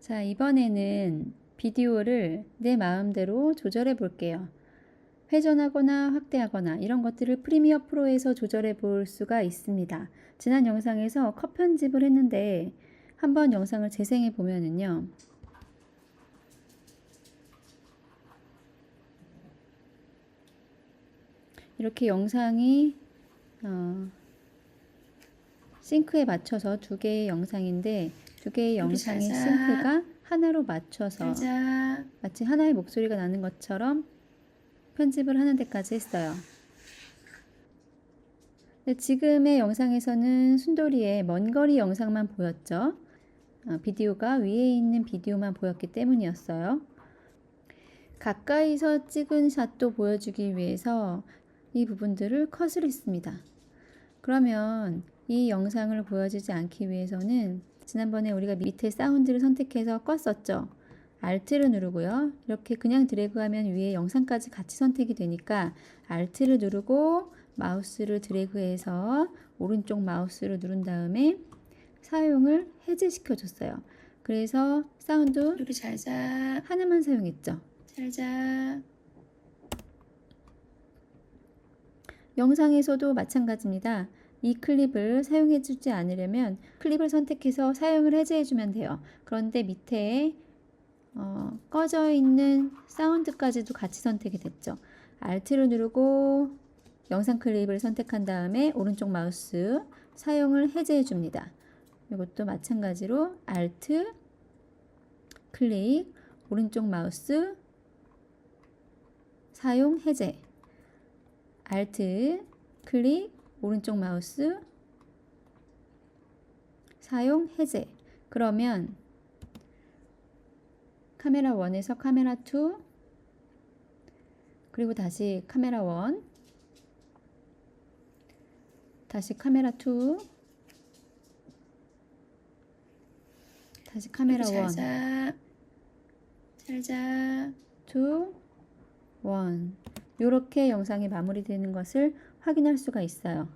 자, 이번에는 비디오를 내 마음대로 조절해 볼게요. 회전하거나 확대하거나 이런 것들을 프리미어 프로에서 조절해 볼 수가 있습니다. 지난 영상에서 컷 편집을 했는데 한번 영상을 재생해 보면은요. 이렇게 영상이 싱크에 맞춰서 두 개의 영상인데 두 개의 영상의 싱크가 하나로 맞춰서 마치 하나의 목소리가 나는 것처럼 편집을 하는 데까지 했어요. 근데 지금의 영상에서는 순돌이의 먼 거리 영상만 보였죠. 비디오가 위에 있는 비디오만 보였기 때문이었어요. 가까이서 찍은 샷도 보여주기 위해서 이 부분들을 컷을 했습니다. 그러면 이 영상을 보여주지 않기 위해서는 지난번에 우리가 밑에 사운드를 선택해서 껐었죠. Alt를 누르고요. 이렇게 그냥 드래그하면 위에 영상까지 같이 선택이 되니까 Alt를 누르고 마우스를 드래그해서 오른쪽 마우스를 누른 다음에 사용을 해제시켜 줬어요. 그래서 사운드 우리 잘자. 하나만 사용했죠. 잘자. 영상에서도 마찬가지입니다. 이 클립을 사용해 주지 않으려면 클립을 선택해서 사용을 해제해 주면 돼요. 그런데 밑에 꺼져 있는 사운드까지도 같이 선택이 됐죠. Alt를 누르고 영상 클립을 선택한 다음에 오른쪽 마우스 사용을 해제해 줍니다. 이것도 마찬가지로 Alt 클릭 오른쪽 마우스 사용 해제 Alt 클릭 오른쪽 마우스 사용 해제. 그러면 카메라 1에서 카메라 2 그리고 다시 카메라 1 다시 카메라 2 다시 카메라 1 잘자. 잘자. 2 1 이렇게 영상이 마무리되는 것을 확인할 수가 있어요.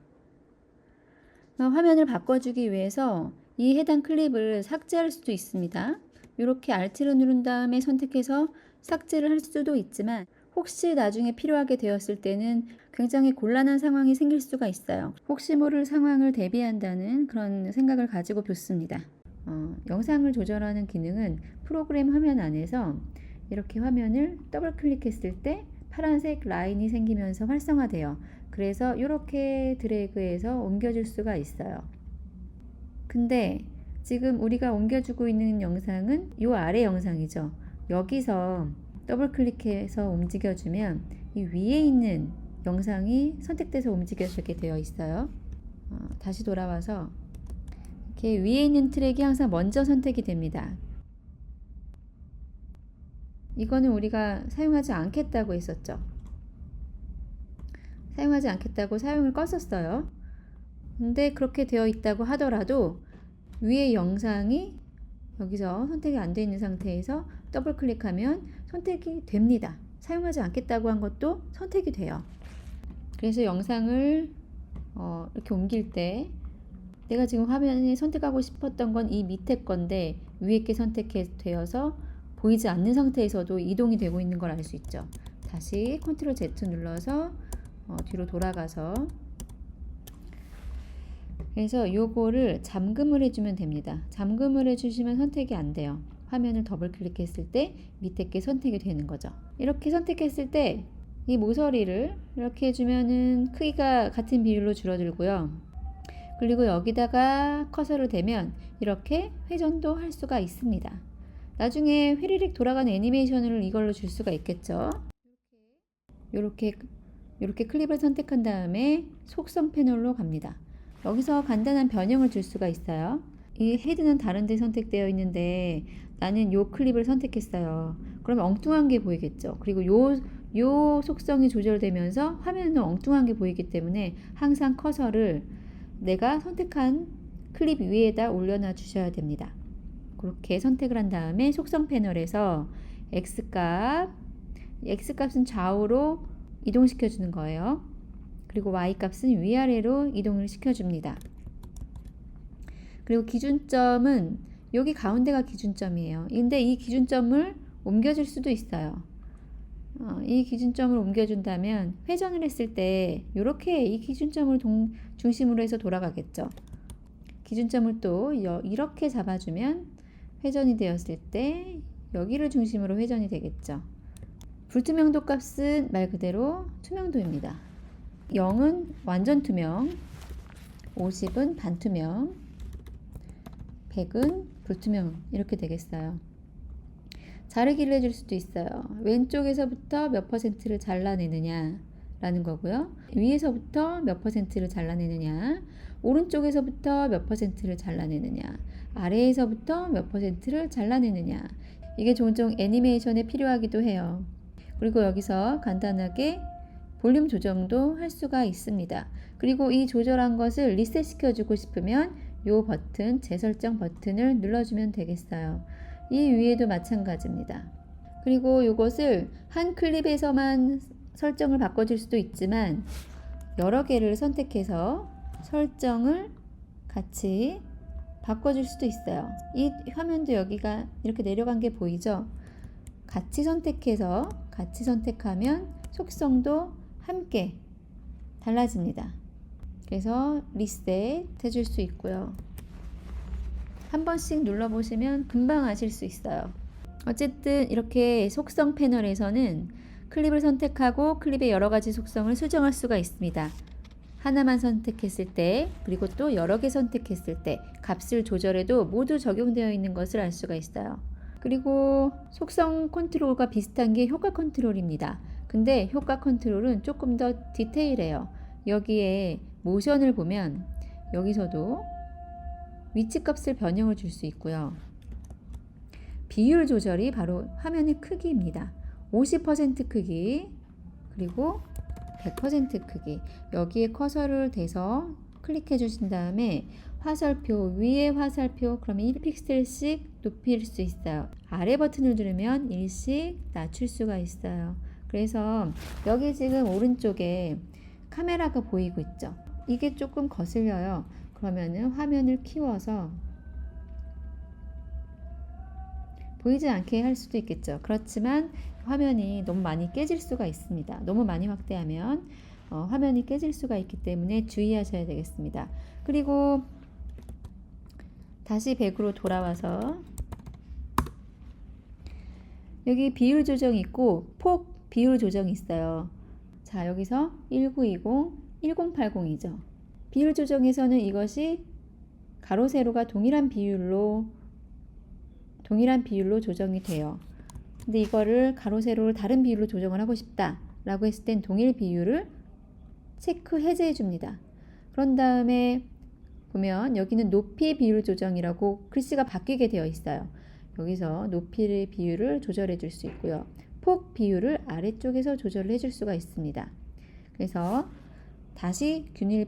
화면을 바꿔주기 위해서 이 해당 클립을 삭제할 수도 있습니다. 이렇게 Alt를 누른 다음에 선택해서 삭제를 할 수도 있지만 혹시 나중에 필요하게 되었을 때는 굉장히 곤란한 상황이 생길 수가 있어요. 혹시 모를 상황을 대비한다는 그런 생각을 가지고 뒀습니다. 영상을 조절하는 기능은 프로그램 화면 안에서 이렇게 화면을 더블 클릭했을 때 파란색 라인이 생기면서 활성화돼요. 그래서 이렇게 드래그해서 옮겨줄 수가 있어요. 근데 지금 우리가 옮겨주고 있는 영상은 이 아래 영상이죠. 여기서 더블 클릭해서 움직여주면 이 위에 있는 영상이 선택돼서 움직여지게 되어 있어요. 다시 돌아와서 이렇게 위에 있는 트랙이 항상 먼저 선택이 됩니다. 이거는 우리가 사용하지 않겠다고 했었죠. 사용하지 않겠다고 사용을 껐었어요. 근데 그렇게 되어 있다고 하더라도 위에 영상이 여기서 선택이 안 되어 있는 상태에서 더블 클릭하면 선택이 됩니다. 사용하지 않겠다고 한 것도 선택이 돼요. 그래서 영상을 이렇게 옮길 때 내가 지금 화면에 선택하고 싶었던 건 이 밑에 건데 위에 게 선택이 되어서 보이지 않는 상태에서도 이동이 되고 있는 걸 알 수 있죠. 다시 Ctrl Z 눌러서 뒤로 돌아가서 그래서 요거를 잠금을 해주면 됩니다. 잠금을 해주시면 선택이 안 돼요. 화면을 더블 클릭했을 때 밑에 게 선택이 되는 거죠. 이렇게 선택했을 때 이 모서리를 이렇게 해주면은 크기가 같은 비율로 줄어들고요. 그리고 여기다가 커서를 대면 이렇게 회전도 할 수가 있습니다. 나중에 휘리릭 돌아가는 애니메이션을 이걸로 줄 수가 있겠죠. 이렇게 클립을 선택한 다음에 속성 패널로 갑니다. 여기서 간단한 변형을 줄 수가 있어요. 이 헤드는 다른 데 선택되어 있는데 나는 요 클립을 선택했어요. 그러면 엉뚱한 게 보이겠죠. 그리고 요 속성이 조절되면서 화면은 엉뚱한 게 보이기 때문에 항상 커서를 내가 선택한 클립 위에다 올려놔 주셔야 됩니다. 그렇게 선택을 한 다음에 속성 패널에서 X값은 좌우로 이동시켜 주는 거예요. 그리고 Y값은 위아래로 이동을 시켜 줍니다. 그리고 기준점은 여기 가운데가 기준점이에요. 근데 이 기준점을 옮겨줄 수도 있어요. 이 기준점을 옮겨준다면 회전을 했을 때 이렇게 이 기준점을 중심으로 해서 돌아가겠죠. 기준점을 또 이렇게 잡아주면 회전이 되었을 때 여기를 중심으로 회전이 되겠죠. 불투명도 값은 말 그대로 투명도입니다. 0은 완전 투명, 50은 반투명, 100은 불투명 이렇게 되겠어요. 자르기를 해줄 수도 있어요. 왼쪽에서부터 몇 퍼센트를 잘라내느냐 라는 거고요. 위에서부터 몇 퍼센트를 잘라내느냐, 오른쪽에서부터 몇 퍼센트를 잘라내느냐, 아래에서부터 몇 퍼센트를 잘라내느냐. 이게 종종 애니메이션에 필요하기도 해요. 그리고 여기서 간단하게 볼륨 조정도 할 수가 있습니다. 그리고 이 조절한 것을 리셋 시켜주고 싶으면 이 버튼, 재설정 버튼을 눌러주면 되겠어요. 이 위에도 마찬가지입니다. 그리고 이것을 한 클립에서만 설정을 바꿔줄 수도 있지만 여러 개를 선택해서 설정을 같이 바꿔줄 수도 있어요. 이 화면도 여기가 이렇게 내려간 게 보이죠? 같이 선택해서 같이 선택하면 속성도 함께 달라집니다. 그래서 리셋 해줄 수 있고요. 한 번씩 눌러보시면 금방 아실 수 있어요. 어쨌든 이렇게 속성 패널에서는 클립을 선택하고 클립의 여러 가지 속성을 수정할 수가 있습니다. 하나만 선택했을 때, 그리고 또 여러 개 선택했을 때 값을 조절해도 모두 적용되어 있는 것을 알 수가 있어요. 그리고 속성 컨트롤과 비슷한 게 효과 컨트롤입니다. 근데 효과 컨트롤은 조금 더 디테일해요. 여기에 모션을 보면 여기서도 위치 값을 변형을 줄 수 있고요. 비율 조절이 바로 화면의 크기입니다. 50% 크기, 그리고 100% 크기. 여기에 커서를 대서 클릭해 주신 다음에 화살표, 위에 화살표, 그러면 1픽셀씩 높일 수 있어요. 아래 버튼을 누르면 1씩 낮출 수가 있어요. 그래서 여기 지금 오른쪽에 카메라가 보이고 있죠. 이게 조금 거슬려요. 그러면은 화면을 키워서 보이지 않게 할 수도 있겠죠. 그렇지만 화면이 너무 많이 깨질 수가 있습니다. 너무 많이 확대하면 화면이 깨질 수가 있기 때문에 주의하셔야 되겠습니다. 그리고 다시 100으로 돌아와서 여기 비율 조정이 있고 폭 비율 조정이 있어요. 자, 여기서 1920, 1080이죠. 비율 조정에서는 이것이 가로 세로가 동일한 비율로 조정이 돼요. 근데 이거를 가로 세로를 다른 비율로 조정을 하고 싶다 라고 했을 땐 동일 비율을 체크 해제해 줍니다. 그런 다음에 보면 여기는 높이 비율 조정이라고 글씨가 바뀌게 되어 있어요. 여기서 높이의 비율을 조절해 줄 수 있고요. 폭 비율을 아래쪽에서 조절을 해줄 수가 있습니다. 그래서 다시 균일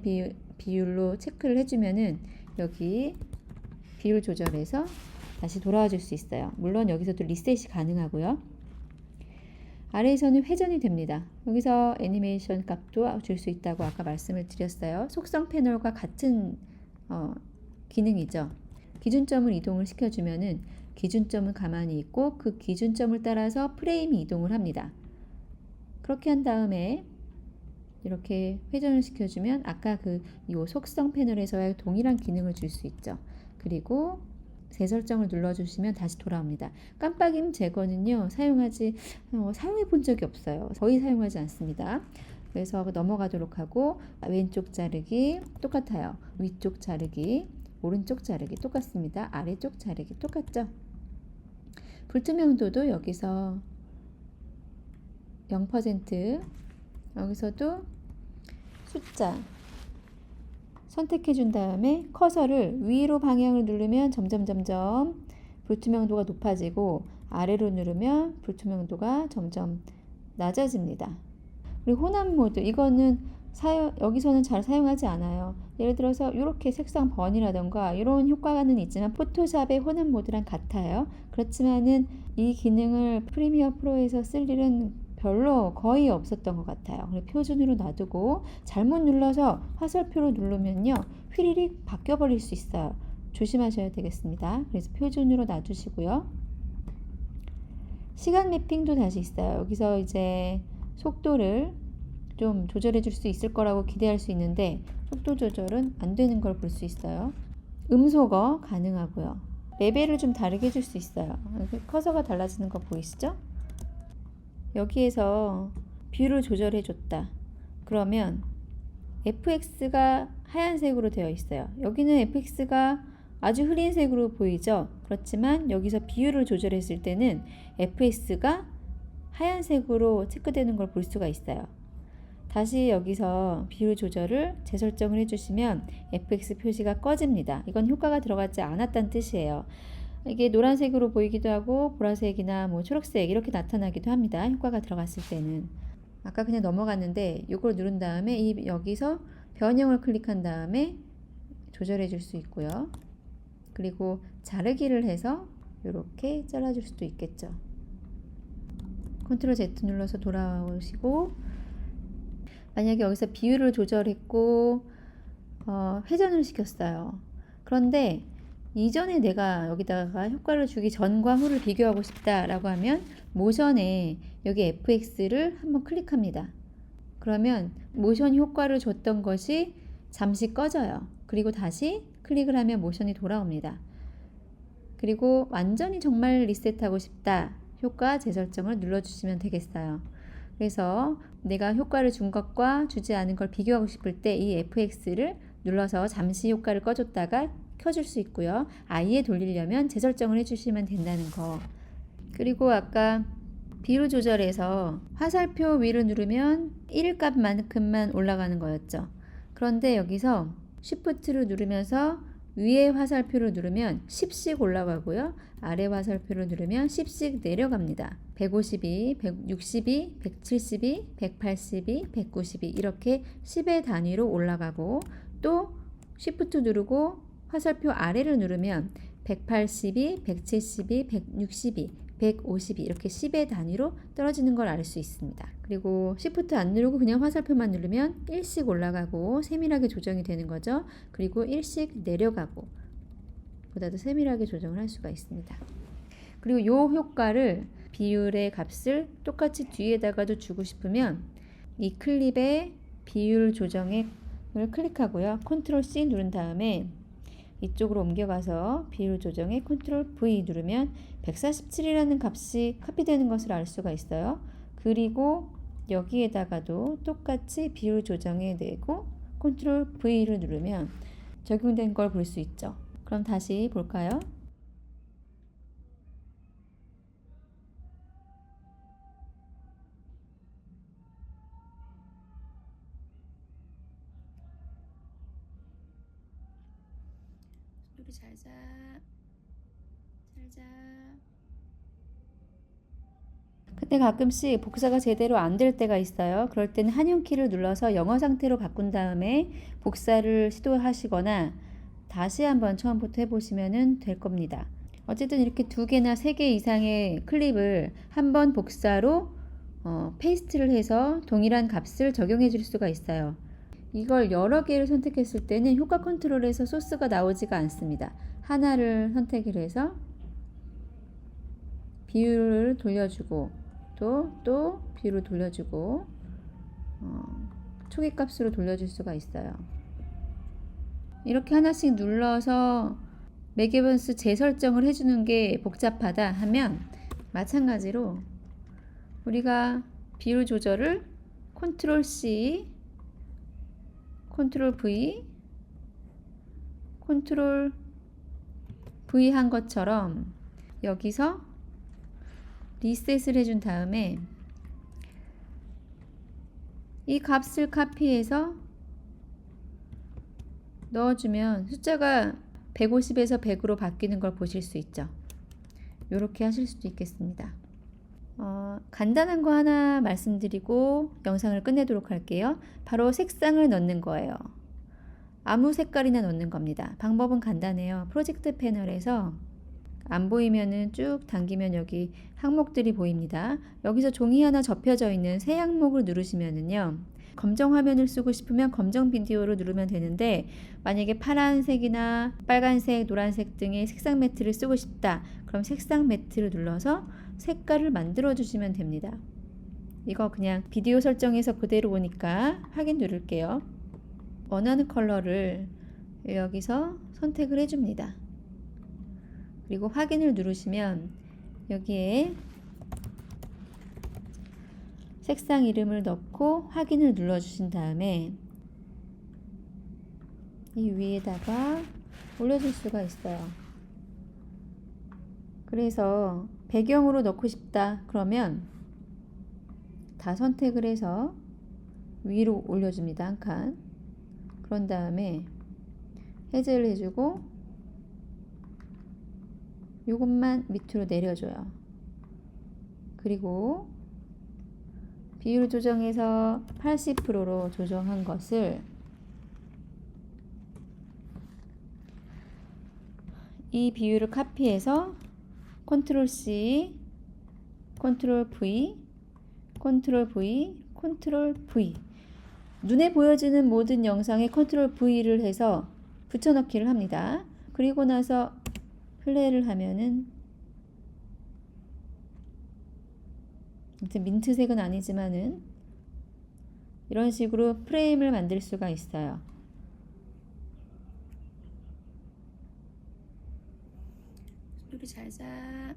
비율로 체크를 해주면은 여기 비율 조절해서 다시 돌아와 줄 수 있어요. 물론 여기서도 리셋이 가능하고요. 아래에서는 회전이 됩니다. 여기서 애니메이션 값도 줄 수 있다고 아까 말씀을 드렸어요. 속성 패널과 같은 기능이죠. 기준점을 이동을 시켜주면은 기준점은 가만히 있고 그 기준점을 따라서 프레임이 이동을 합니다. 그렇게 한 다음에 이렇게 회전을 시켜주면 아까 이 속성 패널에서의 동일한 기능을 줄 수 있죠. 그리고 재설정을 눌러주시면 다시 돌아옵니다. 깜빡임 제거는요, 사용해 본 적이 없어요. 거의 사용하지 않습니다. 그래서 넘어가도록 하고, 왼쪽 자르기 똑같아요. 위쪽 자르기, 오른쪽 자르기 똑같습니다. 아래쪽 자르기 똑같죠. 불투명도도 여기서 0%, 여기서도 숫자 선택해 준 다음에 커서를 위로 방향을 누르면 점점 불투명도가 높아지고 아래로 누르면 불투명도가 점점 낮아집니다. 그리고 혼합 모드, 이거는 여기서는 잘 사용하지 않아요. 예를 들어서 이렇게 색상 번이라던가 이런 효과는 있지만 포토샵의 혼합 모드랑 같아요. 그렇지만은 이 기능을 프리미어 프로에서 쓸 일은 별로 거의 없었던 것 같아요. 표준으로 놔두고 잘못 눌러서 화살표로 누르면요, 휘리릭 바뀌어 버릴 수 있어요. 조심하셔야 되겠습니다. 그래서 표준으로 놔두시고요. 시간 매핑도 다시 있어요. 여기서 이제 속도를 좀 조절해 줄 수 있을 거라고 기대할 수 있는데 속도 조절은 안 되는 걸 볼 수 있어요. 음소거 가능하고요. 레벨을 좀 다르게 해줄 수 있어요. 커서가 달라지는 거 보이시죠? 여기에서 뷰를 조절해 줬다. 그러면 fx가 하얀색으로 되어 있어요. 여기는 fx가 아주 흐린 색으로 보이죠? 그렇지만 여기서 비율을 조절했을 때는 fx가 하얀색으로 체크되는 걸 볼 수가 있어요. 다시 여기서 비율 조절을 재설정을 해주시면 fx 표시가 꺼집니다. 이건 효과가 들어가지 않았다는 뜻이에요. 이게 노란색으로 보이기도 하고 보라색이나 뭐 초록색 이렇게 나타나기도 합니다. 효과가 들어갔을 때는. 아까 그냥 넘어갔는데 이걸 누른 다음에 여기서 변형을 클릭한 다음에 조절해 줄 수 있고요. 그리고 자르기를 해서 이렇게 잘라줄 수도 있겠죠. 컨트롤 Z 눌러서 돌아오시고 만약에 여기서 비율을 조절했고 회전을 시켰어요. 그런데 이전에 내가 여기다가 효과를 주기 전과 후를 비교하고 싶다라고 하면 모션에 여기 fx를 한번 클릭합니다. 그러면 모션 효과를 줬던 것이 잠시 꺼져요. 그리고 다시 클릭을 하면 모션이 돌아옵니다. 그리고 완전히 정말 리셋하고 싶다. 효과 재설정을 눌러주시면 되겠어요. 그래서 내가 효과를 준 것과 주지 않은 걸 비교하고 싶을 때 이 fx를 눌러서 잠시 효과를 꺼줬다가 켜줄 수 있고요. 아예 돌리려면 재설정을 해주시면 된다는 거. 그리고 아까 비율 조절해서 화살표 위를 누르면 1 값만큼만 올라가는 거였죠. 그런데 여기서 Shift를 누르면서 위에 화살표를 누르면 10씩 올라가고요. 아래 화살표를 누르면 10씩 내려갑니다. 152, 162, 172, 182, 192 이렇게 10의 단위로 올라가고 또 Shift 누르고 화살표 아래를 누르면 182, 172, 162, 152 이렇게 10의 단위로 떨어지는 걸 알 수 있습니다. 그리고 Shift 안 누르고 그냥 화살표만 누르면 1씩 올라가고 세밀하게 조정이 되는 거죠. 그리고 1씩 내려가고 보다도 세밀하게 조정을 할 수가 있습니다. 그리고 이 효과를 비율의 값을 똑같이 뒤에다가도 주고 싶으면 이 클립의 비율 조정을 클릭하고요. 컨트롤 C 누른 다음에 이쪽으로 옮겨가서 비율 조정에 컨트롤 V 누르면 147이라는 값이 카피되는 것을 알 수가 있어요. 그리고 여기에다가도 똑같이 비율 조정해 내고 컨트롤 V를 누르면 적용된 걸 볼 수 있죠. 그럼 다시 볼까요? 우리 잘 자. 잘 자. 근데 가끔씩 복사가 제대로 안 될 때가 있어요. 그럴 때는 한용키를 눌러서 영어 상태로 바꾼 다음에 복사를 시도하시거나 다시 한번 처음부터 해보시면 될 겁니다. 어쨌든 이렇게 2개나 3개 이상의 클립을 한번 복사로 페이스트를 해서 동일한 값을 적용해 줄 수가 있어요. 이걸 여러 개를 선택했을 때는 효과 컨트롤에서 소스가 나오지가 않습니다. 하나를 선택을 해서 비율을 돌려주고 또 비율을 돌려주고 초기값으로 돌려줄 수가 있어요. 이렇게 하나씩 눌러서 매개번수 재설정을 해주는 게 복잡하다 하면 마찬가지로 우리가 비율 조절을 컨트롤 C, 컨트롤 V, 컨트롤 V 한 것처럼 여기서 리셋을 해준 다음에 이 값을 카피해서 넣어주면 숫자가 150에서 100으로 바뀌는 걸 보실 수 있죠. 이렇게 하실 수도 있겠습니다. 간단한 거 하나 말씀드리고 영상을 끝내도록 할게요. 바로 색상을 넣는 거예요. 아무 색깔이나 넣는 겁니다. 방법은 간단해요. 프로젝트 패널에서 안 보이면은 쭉 당기면 여기 항목들이 보입니다. 여기서 종이 하나 접혀져 있는 새 항목을 누르시면은요. 검정 화면을 쓰고 싶으면 검정 비디오를 누르면 되는데, 만약에 파란색이나 빨간색, 노란색 등의 색상 매트를 쓰고 싶다. 그럼 색상 매트를 눌러서 색깔을 만들어 주시면 됩니다. 이거 그냥 비디오 설정에서 그대로 오니까 확인 누를게요. 원하는 컬러를 여기서 선택을 해줍니다. 그리고 확인을 누르시면 여기에 색상 이름을 넣고 확인을 눌러주신 다음에 이 위에다가 올려줄 수가 있어요. 그래서 배경으로 넣고 싶다 그러면 다 선택을 해서 위로 올려줍니다. 한 칸. 그런 다음에 해제를 해주고 이것만 밑으로 내려줘요. 그리고 비율 조정해서 80%로 조정한 것을 이 비율을 카피해서 컨트롤 C, 컨트롤 V, 컨트롤 V, 컨트롤 V, 눈에 보여지는 모든 영상에 컨트롤 V를 해서 붙여넣기를 합니다. 그리고 나서 플레이를 하면은 민트색은 아니지만은 이런 식으로 프레임을 만들 수가 있어요. 소리 잘 자.